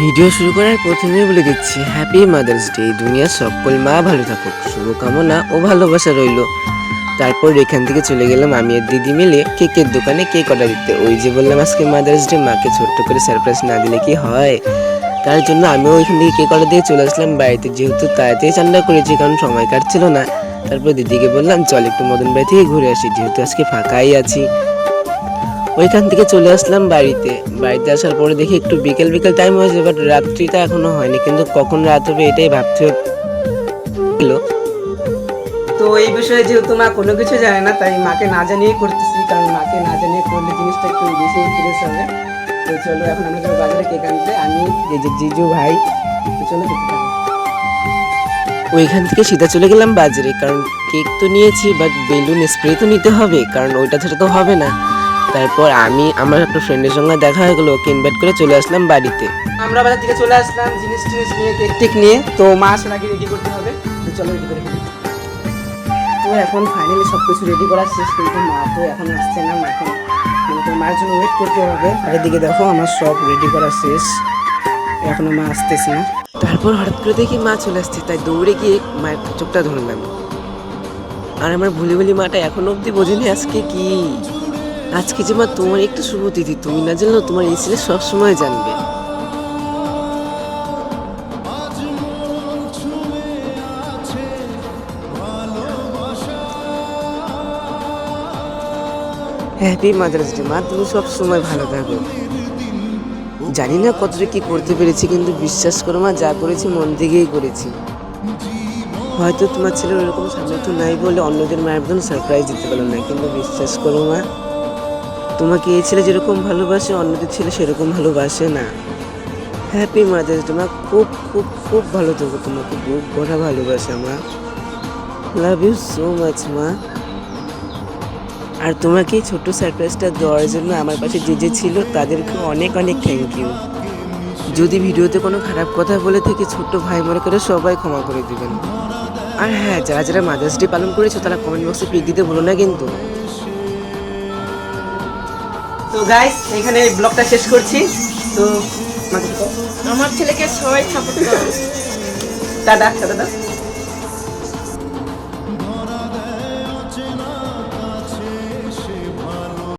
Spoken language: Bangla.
ভিডিও শুরু করার প্রথমেই বলে দিচ্ছি হ্যাপি মাদার্স ডে। দুনিয়ার সকল মা ভালো থাকুক, শুভকামনা ও ভালোবাসা রইল। তারপর এখান থেকে চলে গেলাম আমি আর দিদি মিলে কেকের দোকানে কেক অর্ডার দিতে। ওই যে বললাম আজকে মাদার্স ডে, মাকে ছোট্ট করে সারপ্রাইজ না দিলে কি হয়, তার জন্য আমিও ওইখান থেকে কেক অর্ডার দিয়ে চলে আসলাম বাড়িতে। যেহেতু তাড়াতাড়ি চান্ডা করেছি কারণ সময় কাটছিল না। তারপর দিদিকে বললাম চল একটু মদন বাড়ি থেকে ঘুরে আসি, যেহেতু আজকে ফাঁকাই আছি। ওইখান থেকে চলে আসলাম বাড়িতে। বাড়িতে আসার পরে দেখি একটু বিকেল বিকেল টাইম হয়েছে, বাট রাত্রিটা এখনো হয়নি, কিন্তু কখন রাত হবে এটাই ভাবতে হলো। তো এই বিষয়ে যেহেতু মা কোনো কিছু জানে না, তাই মাকে না জানিয়ে করতেছি, কারণ মাকে না জানিয়ে করলে জিনিসটা একটু বেশি ইন্টারেস্ট হবে। তো চলো এখন আমরা যাবো বাজারে কেক আনতে, আমি এই যে জিজু ভাই। তো চলো দেখতে থাকো। ওইখান থেকে সিধা চলে গেলাম বাজারে, কারণ কেক তো নিয়েছি বাট বেলুন স্প্রে তো নিতে হবে, কারণ ওইটা ছাড়া তো হবে না। তারপর আমি আমার একটা ফ্রেন্ডের সঙ্গে দেখা হয়ে গেলো, ওকে ইনভাইট করে চলে আসলাম বাড়িতে। আমরা বাজার থেকে চলে আসলাম জিনিস টিনিস নিয়ে, কেক টেক নিয়ে। তো মা আসার আগে রেডি করতে হবে, তো চলো রেডি করে ফেলি। তো এখন ফাইনালি সব কিছু রেডি করা শেষ, কিন্তু মা তো এখন আসছে না। এখন কিন্তু মার জন্য ওয়েট করতে হবে। আর এদিকে দেখো আমার সব রেডি করা শেষ, এখনো মা আসতেছে না। তারপর হঠাৎ করে দেখি মা চলে আসছে, তাই দৌড়ে গিয়ে মায়ের চোখটা ধরলাম। আর আমার ভুলি ভুলি মাটা এখনো অব্দি বোঝেনি আজকে কি। আজকে যে মা তোমার একটু শুভ তিথি, তুমি না জানলেও তোমার এই ছেলে সবসময় জানবে। হ্যাপি মাদার্স ডে মা, তুমি সব সময় ভালো থাকো। জানি না কতটা কি করতে পেরেছি, কিন্তু বিশ্বাস করো মা, যা করেছি মন থেকেই করেছি। হয়তো তোমার ছেলের ওরকম সামর্থ্য নাই বলে অন্যদের মায়ের মতন সারপ্রাইজ দিতে পারলো না, কিন্তু বিশ্বাস করো মা, তোমাকে এই ছেলে যেরকম ভালোবাসে অন্যদের ছেলে সেরকম ভালোবাসে না। হ্যাপি মাদার্স ডে মা, খুব খুব খুব ভালো থাকো, তোমাকে বুক ভরা ভালোবাসা মা। লাভ ইউ সো মাচ মা। আর তোমাকে এই ছোট্ট সারপ্রাইজটা দেওয়ার জন্য আমার পাশে যে যে ছিল তাদেরকে অনেক অনেক থ্যাংক ইউ। যদি ভিডিওতে কোনো খারাপ কথা বলে থেকে ছোট্ট ভাই মনে করে সবাই ক্ষমা করে দিবেন। আর হ্যাঁ, যারা যারা মাদার্স ডে পালন করেছো তারা কমেন্ট বক্সে পিক দিতে ভুলো না কিন্তু। তো গাইস এখানে ব্লগটা শেষ করছি। তো আমার ছেলেকে সবাই সাপোর্ট করো। Tata tata.